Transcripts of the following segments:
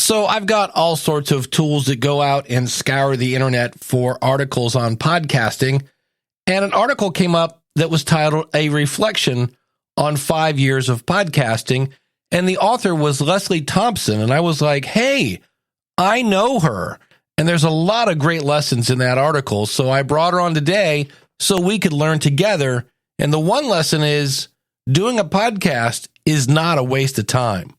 So I've got all sorts of tools that go out and scour the internet for articles on podcasting. And an article came up that was titled A Reflection on 5 Years of Podcasting. And the author was Leslie Thompson. And I was like, hey, I know her. And there's a lot of great lessons in that article. So I brought her on today so we could learn together. And the one lesson is doing a podcast is not a waste of time.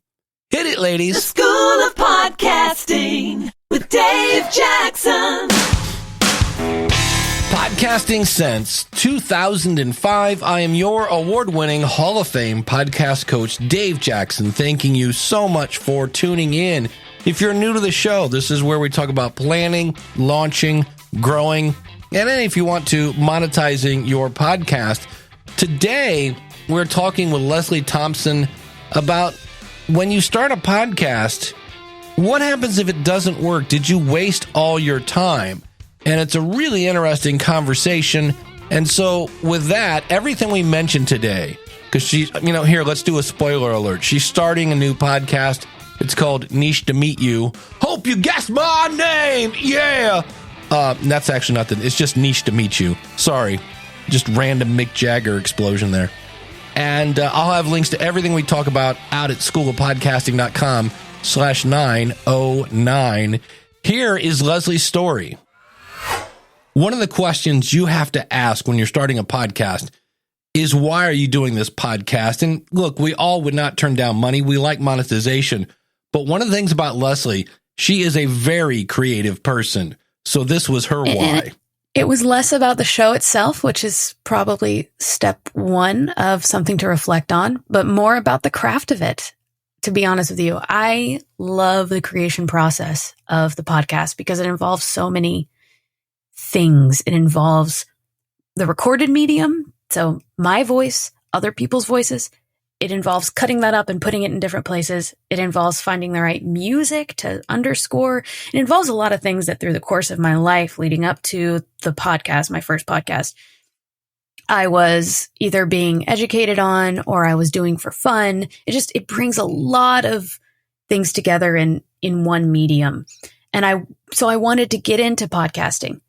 Hit it, ladies. The School of Podcasting with Dave Jackson. Podcasting since 2005. I am your award-winning Hall of Fame podcast coach, Dave Jackson, thanking you so much for tuning in. If you're new to the show, this is where we talk about planning, launching, growing, and then if you want to, monetizing your podcast. Today, we're talking with Leslie Thompson about when you start a podcast, what happens if it doesn't work? Did you waste all your time? And it's a really interesting conversation. And so with that, everything we mentioned today, because she's, here, let's do a spoiler alert. She's starting a new podcast. It's called Niche to Meet You. Hope you guessed my name. Yeah. That's actually not it's just Niche to Meet You. Sorry. Just random Mick Jagger explosion there. And I'll have links to everything we talk about out at schoolofpodcasting.com/909. Here is Leslie's story. One of the questions you have to ask when you're starting a podcast is, why are you doing this podcast? And look, we all would not turn down money. We like monetization. But one of the things about Leslie, she is a very creative person. So this was her why. It was less about the show itself, which is probably step one of something to reflect on, but more about the craft of it. To be honest with you, I love the creation process of the podcast because it involves so many things. It involves the recorded medium, so my voice, other people's voices. It involves cutting that up and putting it in different places. It involves finding the right music to underscore. It involves a lot of things that through the course of my life leading up to the podcast, my first podcast, I was either being educated on or I was doing for fun. It brings a lot of things together in one medium. And I wanted to get into podcasting.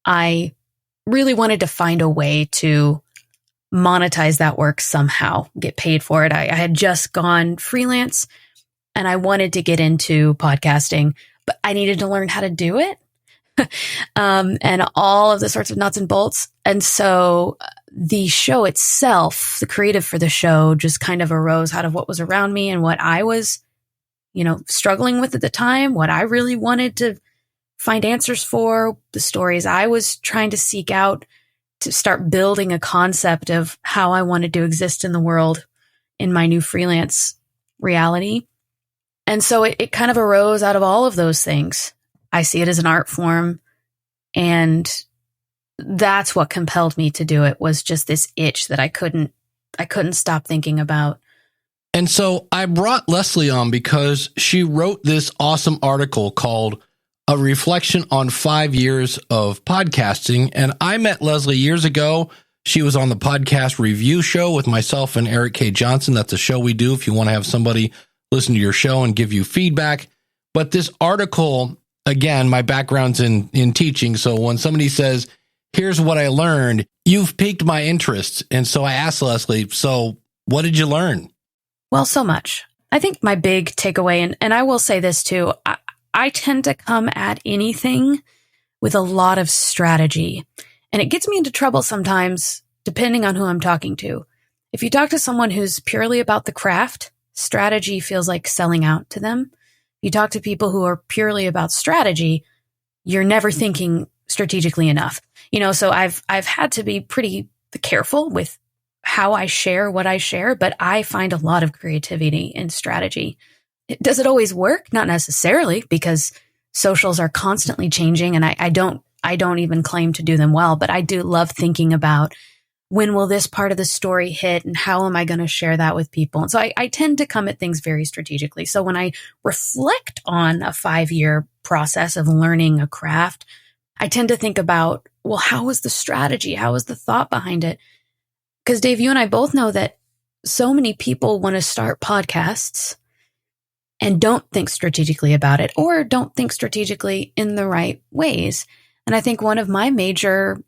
I really wanted to find a way to monetize that work somehow, get paid for it. I had just gone freelance and I wanted to get into podcasting, but I needed to learn how to do it and all of the sorts of nuts and bolts. And so the show itself, the creative for the show, just kind of arose out of what was around me and what I was, struggling with at the time, what I really wanted to find answers for, the stories I was trying to seek out to start building a concept of how I wanted to exist in the world in my new freelance reality. And so it kind of arose out of all of those things. I see it as an art form. And that's what compelled me to do it, was just this itch that I couldn't stop thinking about. And so I brought Leslie on because she wrote this awesome article called A Reflection on 5 Years of Podcasting. And I met Leslie years ago. She was on the podcast review show with myself and Eric K. Johnson. That's a show we do if you want to have somebody listen to your show and give you feedback. But this article, again, my background's in teaching. So when somebody says, here's what I learned, you've piqued my interest. And so I asked Leslie, so what did you learn? Well, so much. I think my big takeaway, and I will say this too, I tend to come at anything with a lot of strategy, and it gets me into trouble sometimes, depending on who I'm talking to. If you talk to someone who's purely about the craft, strategy feels like selling out to them. You talk to people who are purely about strategy, you're never thinking strategically enough. So I've had to be pretty careful with how I share what I share, but I find a lot of creativity in strategy. Does it always work? Not necessarily, because socials are constantly changing, and I don't even claim to do them well, but I do love thinking about when will this part of the story hit and how am I going to share that with people? And so I tend to come at things very strategically. So when I reflect on a 5-year process of learning a craft, I tend to think about, well, how was the strategy? How was the thought behind it? Because Dave, you and I both know that so many people want to start podcasts and don't think strategically about it, or don't think strategically in the right ways. And I think one of my major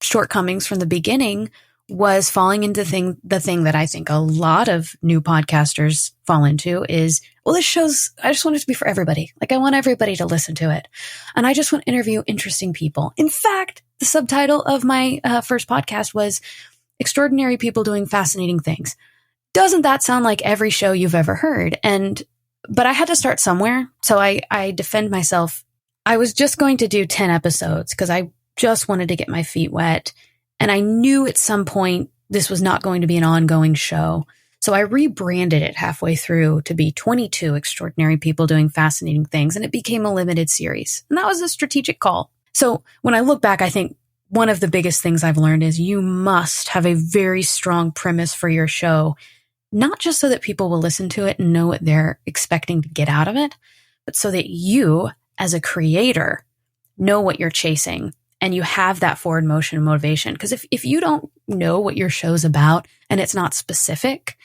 shortcomings from the beginning was falling into the thing that I think a lot of new podcasters fall into is, well, this show's, I just want it to be for everybody. Like, I want everybody to listen to it. And I just want to interview interesting people. In fact, the subtitle of my first podcast was Extraordinary People Doing Fascinating Things. Doesn't that sound like every show you've ever heard? But I had to start somewhere. So I defend myself. I was just going to do 10 episodes because I just wanted to get my feet wet. And I knew at some point this was not going to be an ongoing show. So I rebranded it halfway through to be 22 Extraordinary People Doing Fascinating Things. And it became a limited series. And that was a strategic call. So when I look back, I think one of the biggest things I've learned is you must have a very strong premise for your show. Not just so that people will listen to it and know what they're expecting to get out of it, but so that you, as a creator, know what you're chasing and you have that forward motion and motivation. Because if you don't know what your show's about and it's not specific,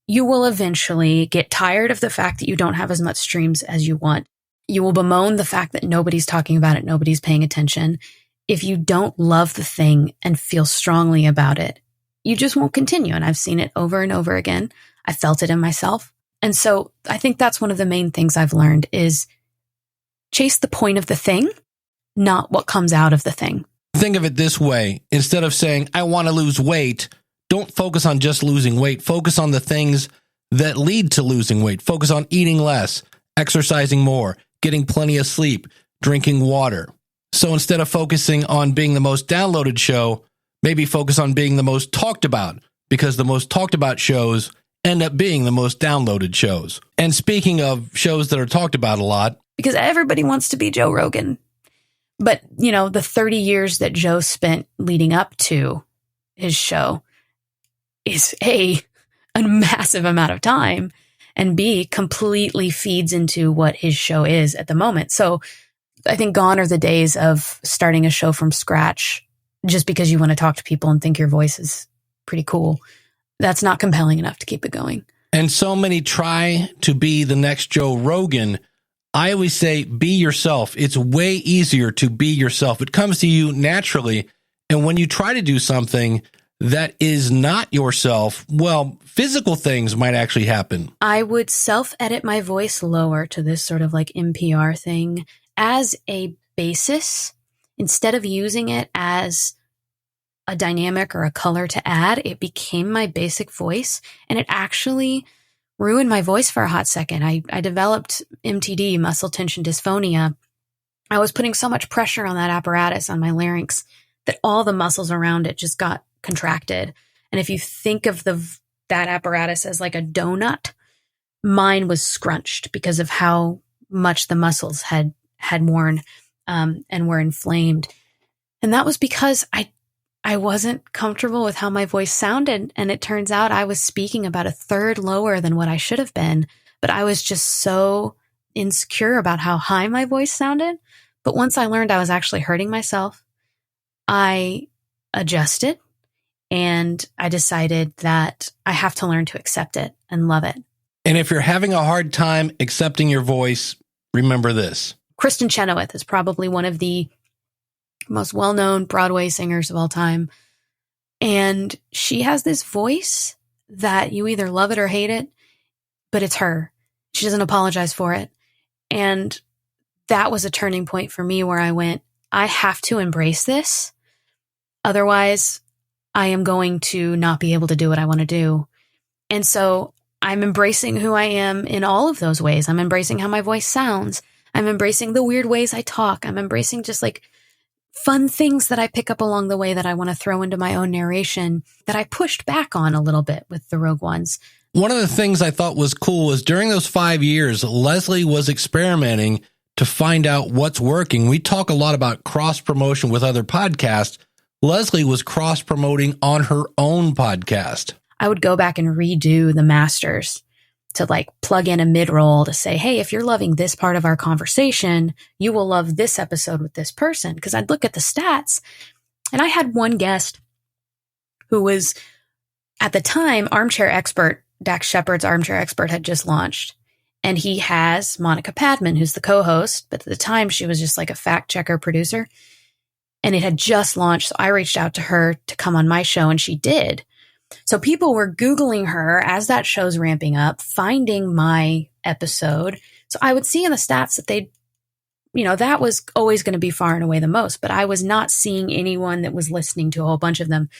you will eventually get tired of the fact that you don't have as much streams as you want. You will bemoan the fact that nobody's talking about it, nobody's paying attention. If you don't love the thing and feel strongly about it, you just won't continue. And I've seen it over and over again. I felt it in myself. And so I think that's one of the main things I've learned is chase the point of the thing, not what comes out of the thing. Think of it this way. Instead of saying, I want to lose weight, don't focus on just losing weight. Focus on the things that lead to losing weight. Focus on eating less, exercising more, getting plenty of sleep, drinking water. So instead of focusing on being the most downloaded show, maybe focus on being the most talked about, because the most talked about shows end up being the most downloaded shows. And speaking of shows that are talked about a lot, because everybody wants to be Joe Rogan. But, the 30 years that Joe spent leading up to his show is A, massive amount of time, and B, completely feeds into what his show is at the moment. So I think gone are the days of starting a show from scratch just because you want to talk to people and think your voice is pretty cool. That's not compelling enough to keep it going. And so many try to be the next Joe Rogan. I always say, be yourself. It's way easier to be yourself. It comes to you naturally. And when you try to do something that is not yourself, well, physical things might actually happen. I would self-edit my voice lower to this sort of like NPR thing as a basis. Instead of using it as a dynamic or a color to add, it became my basic voice. And it actually ruined my voice for a hot second. I developed MTD, muscle tension dysphonia. I was putting so much pressure on that apparatus on my larynx that all the muscles around it just got contracted. And if you think of that apparatus as like a donut, mine was scrunched because of how much the muscles had worn and were inflamed. And that was because I wasn't comfortable with how my voice sounded. And it turns out I was speaking about a third lower than what I should have been. But I was just so insecure about how high my voice sounded. But once I learned I was actually hurting myself, I adjusted and I decided that I have to learn to accept it and love it. And if you're having a hard time accepting your voice, remember this. Kristen Chenoweth is probably one of the most well-known Broadway singers of all time. And she has this voice that you either love it or hate it, but it's her. She doesn't apologize for it. And that was a turning point for me where I went, I have to embrace this. Otherwise, I am going to not be able to do what I want to do. And so I'm embracing who I am in all of those ways. I'm embracing how my voice sounds. I'm embracing the weird ways I talk. I'm embracing just like fun things that I pick up along the way that I want to throw into my own narration that I pushed back on a little bit with the Rogue Ones. One of the things I thought was cool was during those 5 years, Leslie was experimenting to find out what's working. We talk a lot about cross promotion with other podcasts. Leslie was cross promoting on her own podcast. I would go back and redo the masters to like plug in a mid-roll to say, hey, if you're loving this part of our conversation, you will love this episode with this person. Because I'd look at the stats, and I had one guest who was, at the time, Armchair Expert, Dax Shepard's Armchair Expert had just launched. And he has Monica Padman, who's the co-host, but at the time she was just like a fact checker producer. And it had just launched. So I reached out to her to come on my show, and she did. So people were Googling her as that show's ramping up, finding my episode. So I would see in the stats that that was always going to be far and away the most, but I was not seeing anyone that was listening to a whole bunch of them.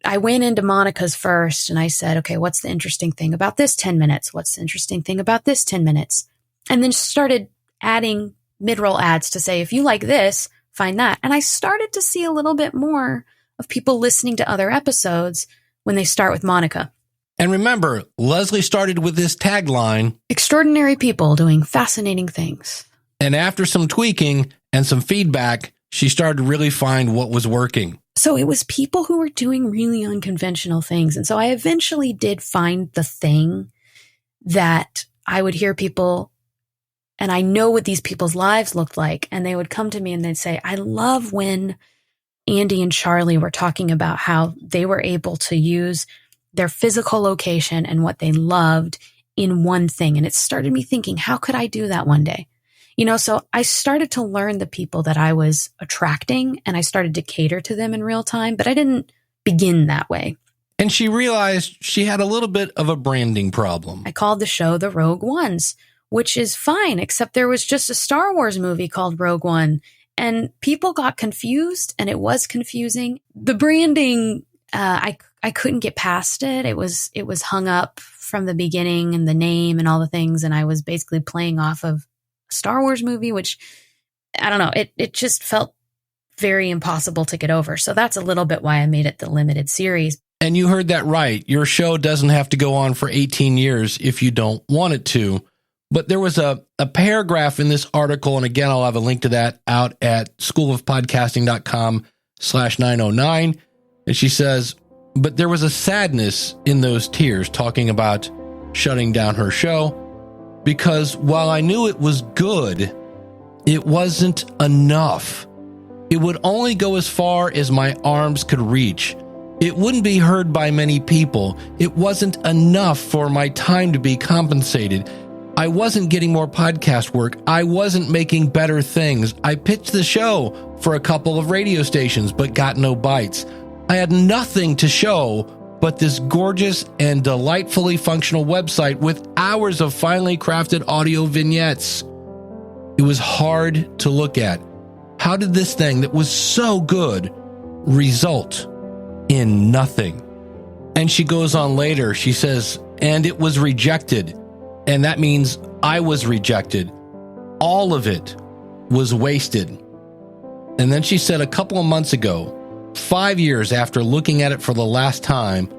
I went into Monica's first and I said, okay, what's the interesting thing about this 10 minutes? What's the interesting thing about this 10 minutes? And then started adding mid-roll ads to say, if you like this, find that. And I started to see a little bit more of people listening to other episodes when they start with Monica. And remember, Leslie started with this tagline, extraordinary people doing fascinating things. And after some tweaking and some feedback, she started to really find what was working. So it was people who were doing really unconventional things. And so I eventually did find the thing that I would hear people, and I know what these people's lives looked like. And they would come to me and they'd say, I love when Andy and Charlie were talking about how they were able to use their physical location and what they loved in one thing. And it started me thinking, how could I do that one day? So I started to learn the people that I was attracting, and I started to cater to them in real time, but I didn't begin that way. And she realized she had a little bit of a branding problem. I called the show The Rogue Ones, which is fine, except there was just a Star Wars movie called Rogue One, and people got confused, and it was confusing. The branding, I couldn't get past it. It was hung up from the beginning, and the name and all the things, and I was basically playing off of Star Wars movie, which I don't know, it just felt very impossible to get over. So that's a little bit why I made it the limited series. And you heard that right. Your show doesn't have to go on for 18 years if you don't want it to. But there was a paragraph in this article, and again, I'll have a link to that out at schoolofpodcasting.com/909. And she says, but there was a sadness in those tears talking about shutting down her show. Because while I knew it was good, it wasn't enough. It would only go as far as my arms could reach. It wouldn't be heard by many people. It wasn't enough for my time to be compensated. I wasn't getting more podcast work. I wasn't making better things. I pitched the show for a couple of radio stations, but got no bites. I had nothing to show but this gorgeous and delightfully functional website with hours of finely crafted audio vignettes. It was hard to look at. How did this thing that was so good result in nothing? And she goes on later, she says, and it was rejected. And that means I was rejected. All of it was wasted. And then she said a couple of months ago, 5 years after looking at it for the last time,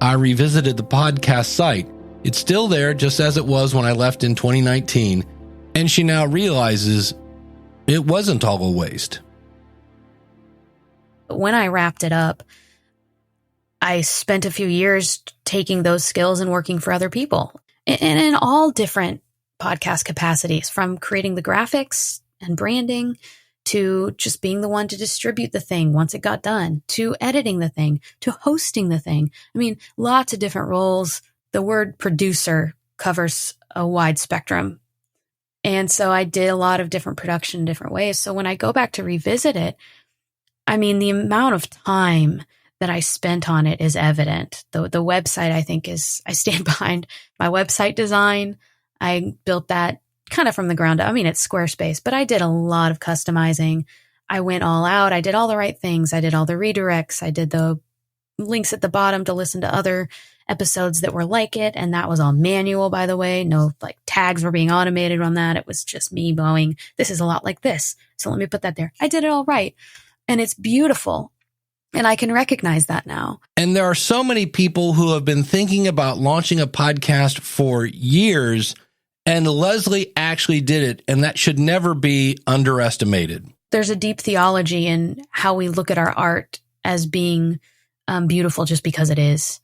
I revisited the podcast site. It's still there, just as it was when I left in 2019. And she now realizes it wasn't all a waste. When I wrapped it up, I spent a few years taking those skills and working for other people. And in all different podcast capacities, from creating the graphics and branding to just being the one to distribute the thing once it got done, to editing the thing, to hosting the thing. I mean, lots of different roles. The word producer covers a wide spectrum. And so I did a lot of different production in different ways. So when I go back to revisit it, I mean, the amount of time that I spent on it is evident. The website, I think, I stand behind my website design. I built that kind of from the ground up. I mean, it's Squarespace, but I did a lot of customizing. I went all out. I did all the right things. I did all the redirects. I did the links at the bottom to listen to other episodes that were like it. And that was all manual, by the way. No like tags were being automated on that. It was just me going, this is a lot like this. So let me put that there. I did it all right. And it's beautiful. And I can recognize that now. And there are so many people who have been thinking about launching a podcast for years, and Leslie actually did it, and that should never be underestimated. There's a deep theology in how we look at our art as being beautiful just because it is.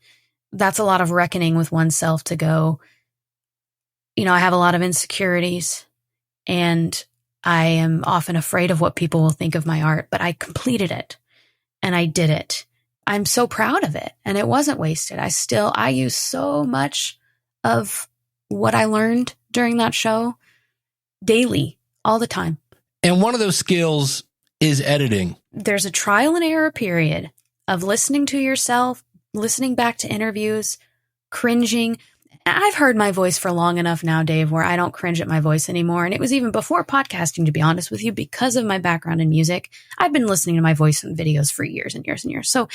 That's a lot of reckoning with oneself to go, I have a lot of insecurities, and I am often afraid of what people will think of my art, but I completed it. And I did it. I'm so proud of it. And it wasn't wasted. I use so much of what I learned during that show daily, all the time. And one of those skills is editing. There's a trial and error period of listening to yourself, listening back to interviews, cringing. I've heard my voice for long enough now, Dave, where I don't cringe at my voice anymore. And it was even before podcasting, to be honest with you, because of my background in music. I've been listening to my voice in videos for years and years and years. So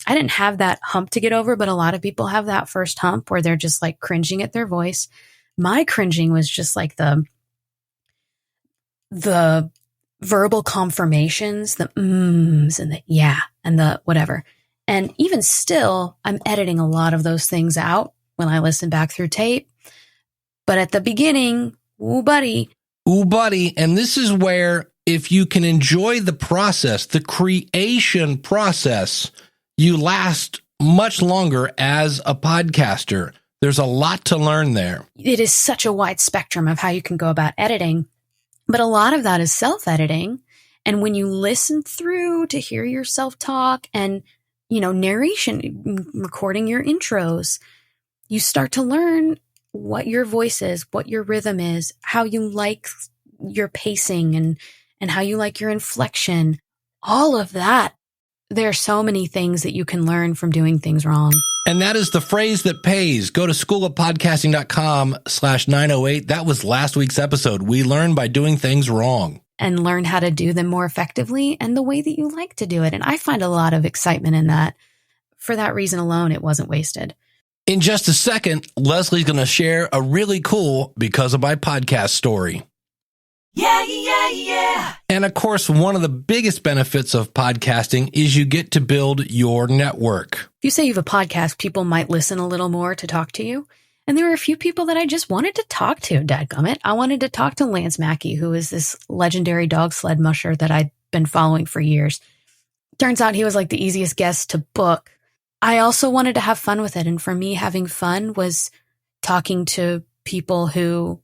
I didn't have that hump to get over, but a lot of people have that first hump where they're just like cringing at their voice. My cringing was just like the verbal confirmations, the and the yeah, and the whatever. And even still, I'm editing a lot of those things out when I listen back through tape. But at the beginning, ooh, buddy. And this is where, if you can enjoy the process, the creation process, you last much longer as a podcaster. There's a lot to learn there. It is such a wide spectrum of how you can go about editing, but a lot of that is self-editing. And when you listen through to hear yourself talk and, narration, recording your intros, you start to learn what your voice is, what your rhythm is, how you like your pacing and how you like your inflection, all of that. There are so many things that you can learn from doing things wrong. And that is the phrase that pays. Go to schoolofpodcasting.com/908. That was last week's episode. We learn by doing things wrong. And learn how to do them more effectively and the way that you like to do it. And I find a lot of excitement in that. For that reason alone, it wasn't wasted. In just a second, Leslie's going to share a really cool Because of My Podcast story. Yeah. And of course, one of the biggest benefits of podcasting is you get to build your network. If you say you have a podcast, people might listen a little more to talk to you. And there were a few people that I just wanted to talk to, dadgummit. I wanted to talk to Lance Mackey, who is this legendary dog sled musher that I'd been following for years. Turns out he was like the easiest guest to book. I also wanted to have fun with it. And for me, having fun was talking to people who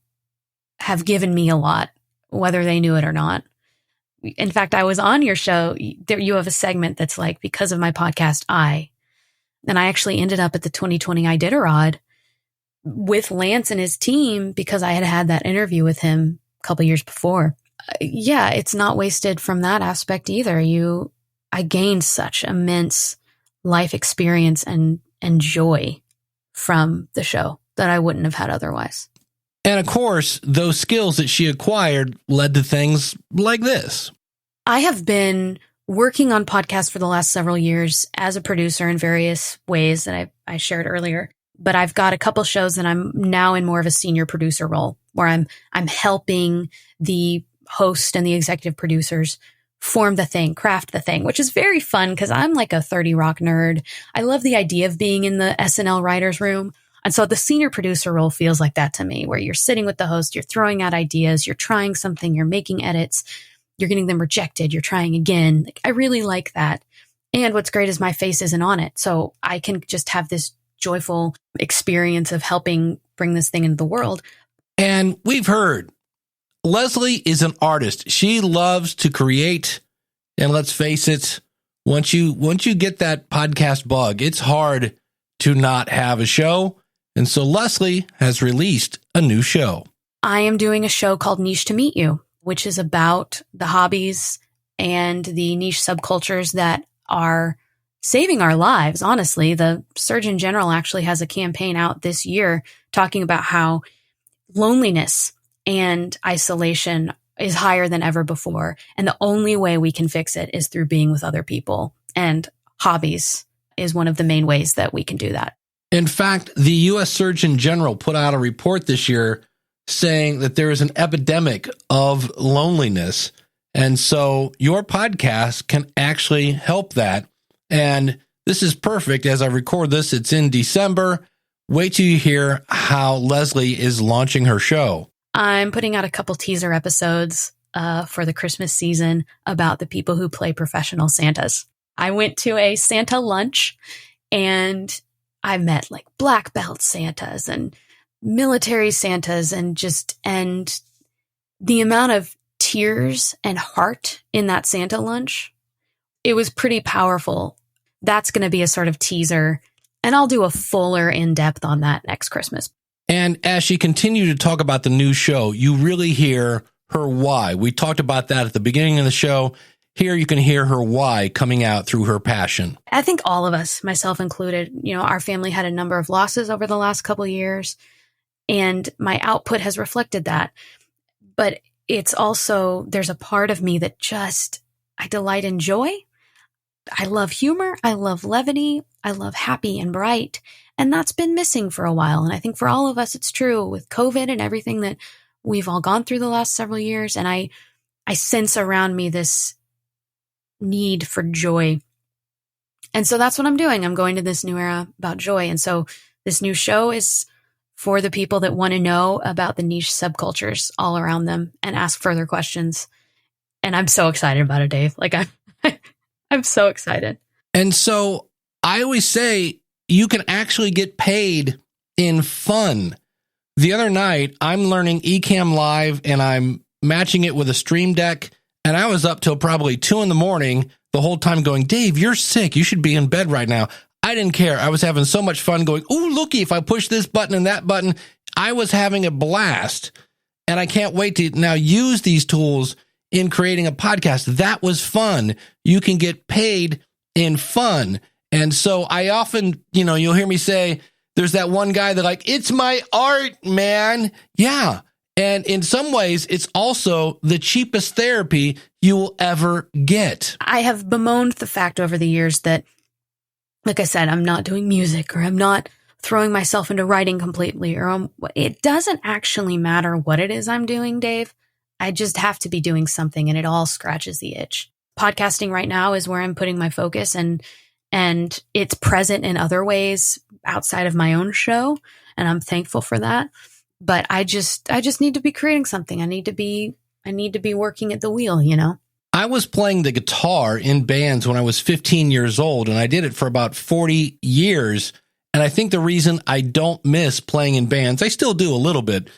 have given me a lot, whether they knew it or not. In fact, I was on your show. You have a segment that's like, Because of My Podcast, and I actually ended up at the 2020 Iditarod with Lance and his team because I had that interview with him a couple years before. Yeah, it's not wasted from that aspect either. I gained such immense life experience and joy from the show that I wouldn't have had otherwise. And of course, those skills that she acquired led to things like this. I have been working on podcasts for the last several years as a producer in various ways that I shared earlier. But I've got a couple shows that I'm now in more of a senior producer role where I'm helping the host and the executive producers form the thing, craft the thing, which is very fun because I'm like a 30 Rock nerd. I love the idea of being in the SNL writer's room. And so the senior producer role feels like that to me, where you're sitting with the host, you're throwing out ideas, you're trying something, you're making edits, you're getting them rejected, you're trying again. Like, I really like that. And what's great is my face isn't on it. So I can just have this joyful experience of helping bring this thing into the world. And we've heard Leslie is an artist. She loves to create. And let's face it, once you get that podcast bug, it's hard to not have a show. And so Leslie has released a new show. I am doing a show called Niche to Meet You, which is about the hobbies and the niche subcultures that are saving our lives. Honestly, the Surgeon General actually has a campaign out this year talking about how loneliness and isolation is higher than ever before. And the only way we can fix it is through being with other people. And hobbies is one of the main ways that we can do that. In fact, the U.S. Surgeon General put out a report this year saying that there is an epidemic of loneliness. And so your podcast can actually help that. And this is perfect. As I record this, it's in December. Wait till you hear how Leslie is launching her show. I'm putting out a couple teaser episodes for the Christmas season about the people who play professional Santas. I went to a Santa lunch and I met like black belt Santas and military Santas and the amount of tears and heart in that Santa lunch, it was pretty powerful. That's going to be a sort of teaser, and I'll do a fuller in-depth on that next Christmas. And as she continued to talk about the new show, you really hear her why. We talked about that at the beginning of the show. Here you can hear her why coming out through her passion. I think all of us, myself included, our family had a number of losses over the last couple of years, and my output has reflected that. But it's also, there's a part of me that I delight in joy. I love humor. I love levity. I love happy and bright. And that's been missing for a while. And I think for all of us, it's true with COVID and everything that we've all gone through the last several years. And I sense around me this need for joy. And so that's what I'm doing. I'm going to this new era about joy. And so this new show is for the people that want to know about the niche subcultures all around them and ask further questions. And I'm so excited about it, Dave. Like I'm so excited. And so I always say you can actually get paid in fun. The other night, I'm learning Ecamm Live and I'm matching it with a Stream Deck. And I was up till probably 2 a.m. the whole time going, Dave, you're sick. You should be in bed right now. I didn't care. I was having so much fun going, ooh, looky, if I push this button and that button, I was having a blast. And I can't wait to now use these tools in creating a podcast. That was fun. You can get paid in fun. And so I often, you'll hear me say, there's that one guy that like, it's my art, man. Yeah. And in some ways, it's also the cheapest therapy you will ever get. I have bemoaned the fact over the years that, like I said, I'm not doing music or I'm not throwing myself into writing completely. Or it doesn't actually matter what it is I'm doing, Dave. I just have to be doing something and it all scratches the itch. Podcasting right now is where I'm putting my focus and it's present in other ways outside of my own show. And I'm thankful for that. But I just need to be creating something. I need to be working at the wheel, I was playing the guitar in bands when I was 15 years old, and I did it for about 40 years. And I think the reason I don't miss playing in bands, I still do a little bit,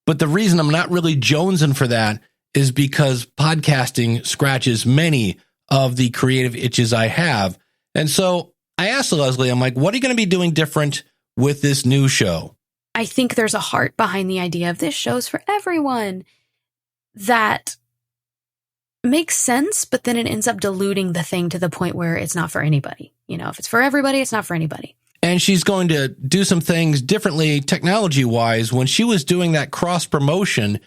but the reason I'm not really jonesing for that is because podcasting scratches many of the creative itches I have. And so I asked Leslie, I'm like, what are you going to be doing different with this new show? I think there's a heart behind the idea of this show's for everyone that makes sense, but then it ends up diluting the thing to the point where it's not for anybody. If it's for everybody, it's not for anybody. And she's going to do some things differently technology-wise. When she was doing that cross-promotion,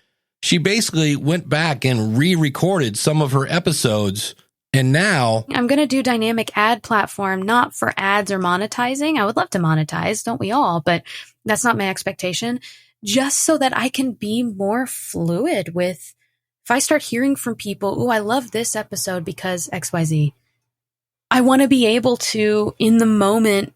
she basically went back and re-recorded some of her episodes. And now I'm going to do dynamic ad platform, not for ads or monetizing. I would love to monetize, don't we all? But that's not my expectation. Just so that I can be more fluid with, if I start hearing from people, oh, I love this episode because XYZ, I want to be able to, in the moment,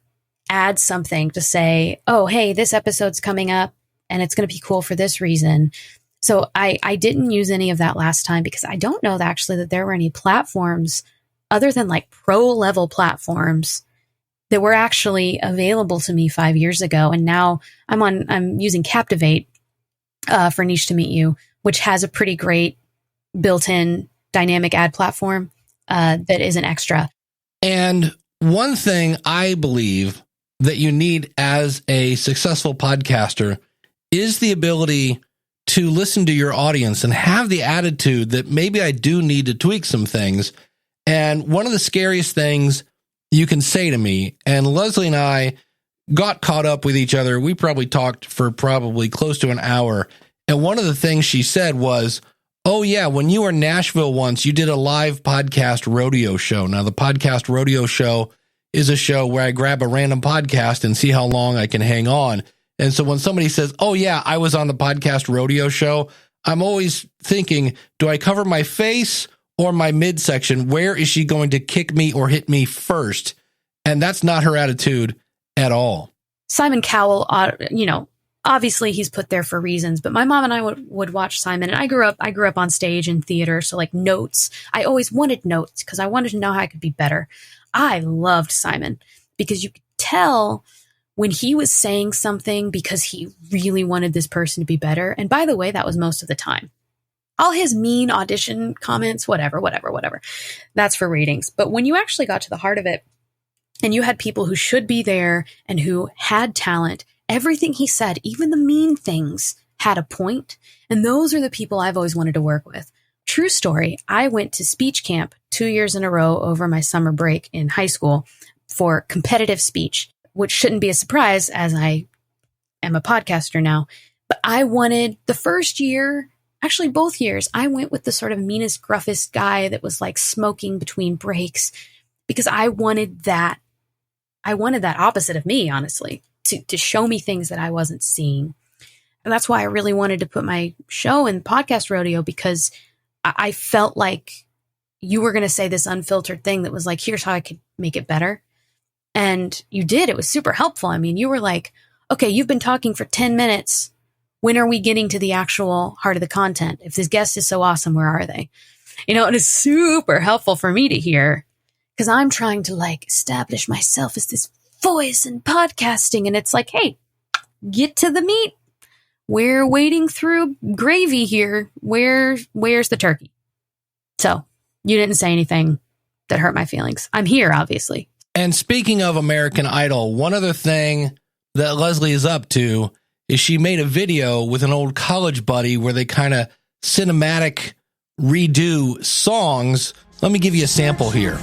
add something to say, oh, hey, this episode's coming up and it's going to be cool for this reason. So I didn't use any of that last time because I don't know actually that there were any platforms other than like pro level platforms that were actually available to me 5 years ago. And now I'm using Captivate for Niche to Meet You, which has a pretty great built-in dynamic ad platform that is an extra. And one thing I believe that you need as a successful podcaster is the ability to listen to your audience and have the attitude that maybe I do need to tweak some things. And one of the scariest things you can say to me, and Leslie and I got caught up with each other. We probably talked for probably close to an hour. And one of the things she said was, oh yeah, when you were in Nashville once, you did a live podcast rodeo show. Now the podcast rodeo show is a show where I grab a random podcast and see how long I can hang on. And so when somebody says, oh yeah, I was on the podcast rodeo show, I'm always thinking, do I cover my face or my midsection? Where is she going to kick me or hit me first? And that's not her attitude at all. Simon Cowell, obviously he's put there for reasons, but my mom and I would watch Simon, and I grew up on stage and theater. So like notes, I always wanted notes because I wanted to know how I could be better. I loved Simon because you could tell when he was saying something because he really wanted this person to be better. And by the way, that was most of the time. All his mean audition comments, whatever. That's for ratings. But when you actually got to the heart of it and you had people who should be there and who had talent everything he said, even the mean things, had a point. And those are the people I've always wanted to work with. True story. I went to speech camp 2 years in a row over my summer break in high school for competitive speech, which shouldn't be a surprise as I am a podcaster now. But I wanted the first year, actually both years, I went with the sort of meanest, gruffest guy that was like smoking between breaks because I wanted that. I wanted that opposite of me, honestly, to show me things that I wasn't seeing. And that's why I really wanted to put my show in podcast rodeo, because I felt like you were going to say this unfiltered thing that was like, here's how I could make it better. And you did. It was super helpful. I mean, you were like, okay, you've been talking for 10 minutes. When are we getting to the actual heart of the content? If this guest is so awesome, where are they? You know, it is super helpful for me to hear because I'm trying to like establish myself as this voice in podcasting. And it's like, hey, get to the meat. We're wading through gravy here. Where's the turkey? So you didn't say anything that hurt my feelings. I'm here, obviously. And speaking of American Idol, one other thing that Leslie is up to is she made a video with an old college buddy where they kind of cinematic redo songs. Let me give you a sample here.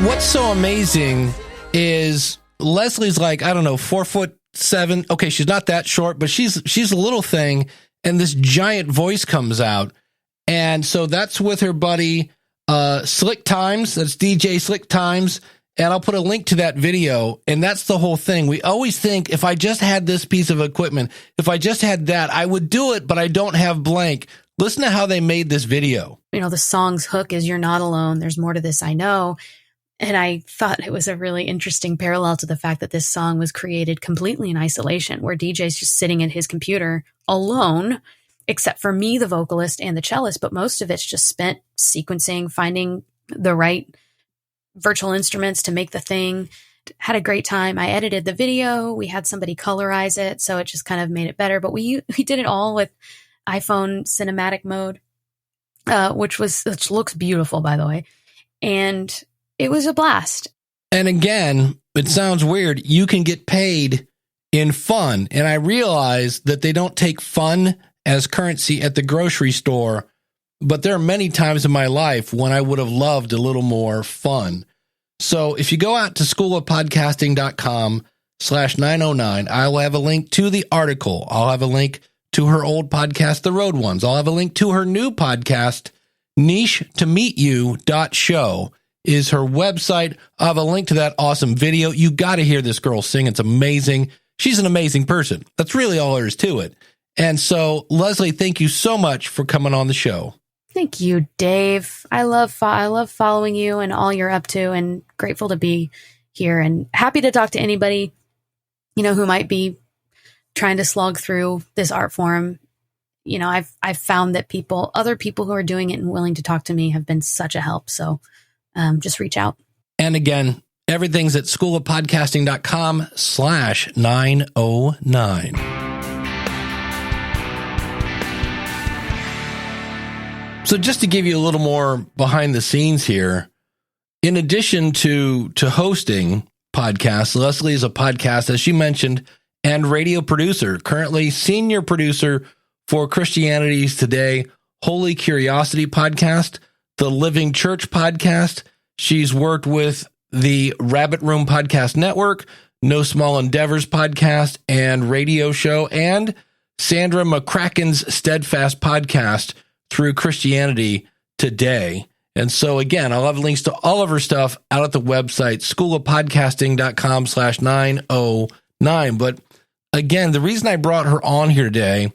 What's so amazing is Leslie's like, I don't know, 4'7". Okay, she's not that short, but she's a little thing, and this giant voice comes out. And so that's with her buddy Slick Times. That's DJ Slick Times. And I'll put a link to that video. And that's the whole thing. We always think, if I just had this piece of equipment, if I just had that, I would do it, but I don't have blank. Listen to how they made this video. You know, the song's hook is "You're Not Alone. There's more to this, I know." And I thought it was a really interesting parallel to the fact that this song was created completely in isolation, where DJ's just sitting at his computer alone, except for me, the vocalist, and the cellist. But most of it's just spent sequencing, finding the right virtual instruments to make the thing. Had a great time. I edited the video. We had somebody colorize it, so it just kind of made it better. But we did it all with iPhone cinematic mode, which looks beautiful, by the way. And it was a blast. And again, it sounds weird. You can get paid in fun. And I realize that they don't take fun as currency at the grocery store, but there are many times in my life when I would have loved a little more fun. So if you go out to schoolofpodcasting.com/909, I will have a link to the article. I'll have a link to her old podcast, The Road Ones. I'll have a link to her new podcast, niche2meetyou.show. Is her website. I'll have a link to that awesome video. You got to hear this girl sing. It's amazing. She's an amazing person. That's really all there is to it. And so, Leslie, thank you so much for coming on the show. Thank you, Dave. I love following you and all you're up to, and grateful to be here and happy to talk to anybody, you know, who might be trying to slog through this art form. You know, I've found that other people who are doing it and willing to talk to me have been such a help. So just reach out. And again, everything's at schoolofpodcasting.com/909. So just to give you a little more behind the scenes here, in addition to hosting podcasts, Leslie is a podcast, as she mentioned, and radio producer, currently senior producer for Christianity's Today, Holy Curiosity Podcast, the Living Church Podcast. She's worked with the Rabbit Room Podcast Network, No Small Endeavors Podcast and radio show, and Sandra McCracken's Steadfast Podcast through Christianity Today. And so again, I'll have links to all of her stuff out at the website, schoolofpodcasting.com/909. But again, the reason I brought her on here today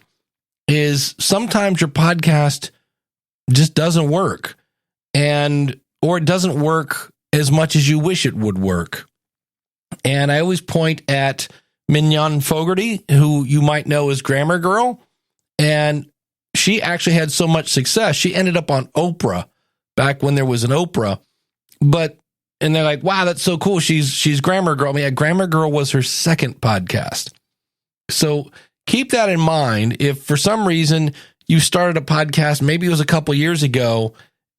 is sometimes your podcast just doesn't work, or it doesn't work as much as you wish it would work. And I always point at Mignon Fogarty, who you might know as Grammar Girl. And she actually had so much success, she ended up on Oprah back when there was an Oprah. And they're like, wow, that's so cool. She's Grammar Girl. I mean, Grammar Girl was her second podcast. So keep that in mind. If for some reason you started a podcast, maybe it was a couple years ago,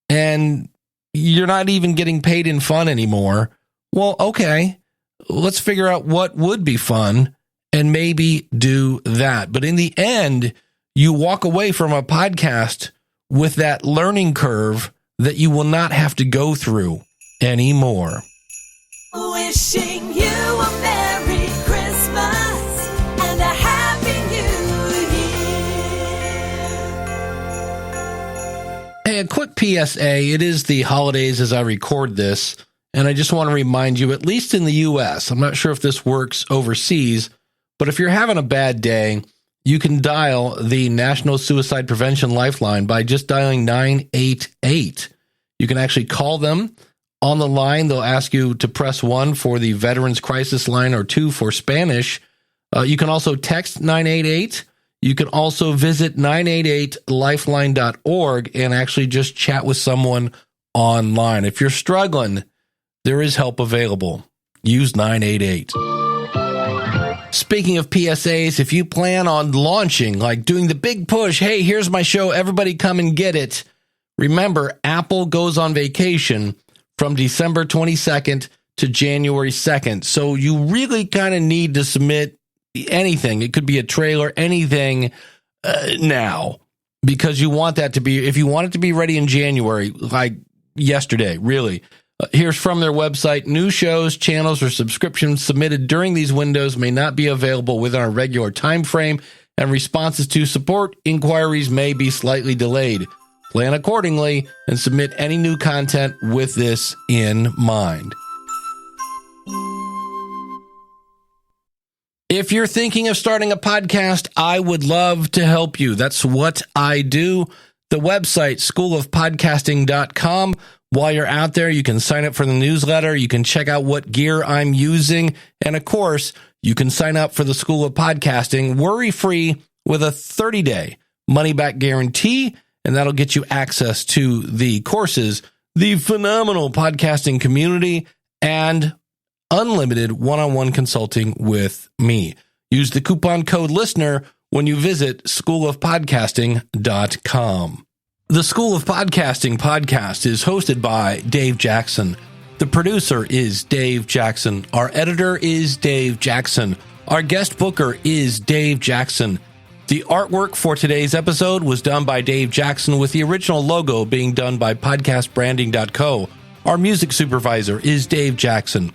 and you're not even getting paid in fun anymore, well, okay, let's figure out what would be fun and maybe do that. But in the end, you walk away from a podcast with that learning curve that you will not have to go through anymore. Wishing you a Merry Christmas and a Happy New Year. Hey, a quick PSA. It is the holidays as I record this, and I just want to remind you, at least in the U.S., I'm not sure if this works overseas, but if you're having a bad day, you can dial the National Suicide Prevention Lifeline by just dialing 988. You can actually call them. On the line, they'll ask you to press 1 for the Veterans Crisis Line or 2 for Spanish. You can also text 988. You can also visit 988lifeline.org and actually just chat with someone online. If you're struggling, there is help available. Use 988. Speaking of PSAs, if you plan on launching, like doing the big push, hey, here's my show, everybody come and get it. Remember, Apple goes on vacation from December 22nd to January 2nd. So you really kind of need to submit anything. It could be a trailer, anything now, because you want that to be, if you want it to be ready in January, like yesterday, really. Here's from their website. New shows, channels, or subscriptions submitted during these windows may not be available within our regular time frame, and responses to support inquiries may be slightly delayed. Plan accordingly and submit any new content with this in mind. If you're thinking of starting a podcast, I would love to help you. That's what I do. The website, schoolofpodcasting.com. While you're out there, you can sign up for the newsletter. You can check out what gear I'm using. And of course, you can sign up for the School of Podcasting worry-free with a 30-day money-back guarantee. And that'll get you access to the courses, the phenomenal podcasting community, and unlimited one-on-one consulting with me. Use the coupon code LISTENER when you visit schoolofpodcasting.com. The School of Podcasting podcast is hosted by Dave Jackson. The producer is Dave Jackson. Our editor is Dave Jackson. Our guest booker is Dave Jackson. The artwork for today's episode was done by Dave Jackson, with the original logo being done by podcastbranding.co. Our music supervisor is Dave Jackson.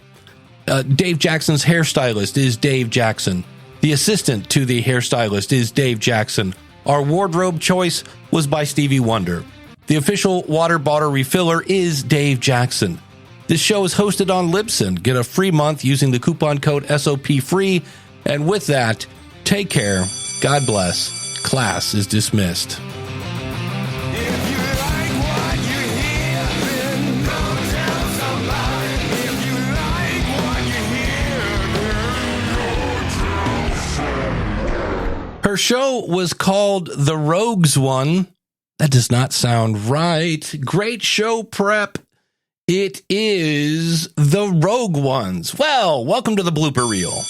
Dave Jackson's hairstylist is Dave Jackson. The assistant to the hairstylist is Dave Jackson. Our wardrobe choice was by Stevie Wonder. The official water bottle refiller is Dave Jackson. This show is hosted on Libsyn. Get a free month using the coupon code SOPFREE. And with that, take care. God bless. Class is dismissed. Her show was called The Rogues One. That does not sound right. Great show prep. It is The Rogue Ones. Well, welcome to the blooper reel.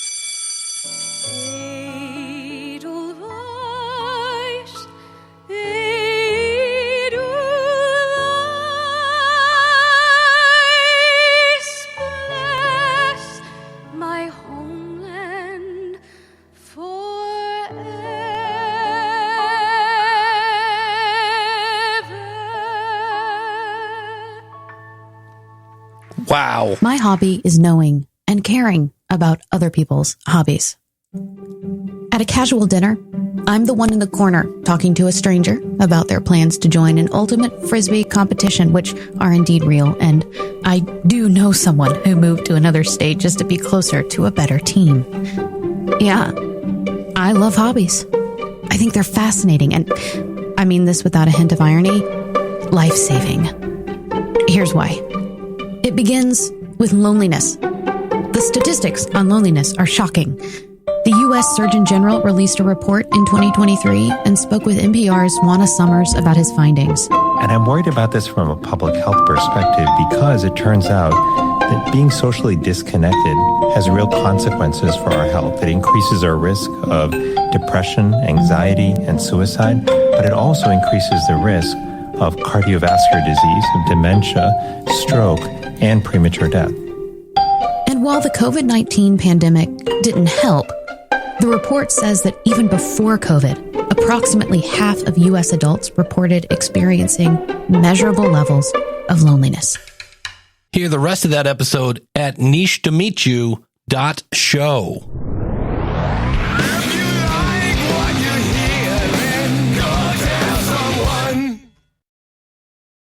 Wow. My hobby is knowing and caring about other people's hobbies. At a casual dinner, I'm the one in the corner talking to a stranger about their plans to join an ultimate frisbee competition, which are indeed real, and I do know someone who moved to another state just to be closer to a better team. Yeah, I love hobbies. I think they're fascinating, and I mean this without a hint of irony, life-saving. Here's why. It begins with loneliness. The statistics on loneliness are shocking. The U.S. Surgeon General released a report in 2023 and spoke with NPR's Juana Summers about his findings. And I'm worried about this from a public health perspective because it turns out that being socially disconnected has real consequences for our health. It increases our risk of depression, anxiety, and suicide, but it also increases the risk of cardiovascular disease, of dementia, stroke, and premature death. And while the COVID-19 pandemic didn't help, the report says that even before COVID, approximately half of U.S. adults reported experiencing measurable levels of loneliness. Hear the rest of that episode at nichetomeetyou.show.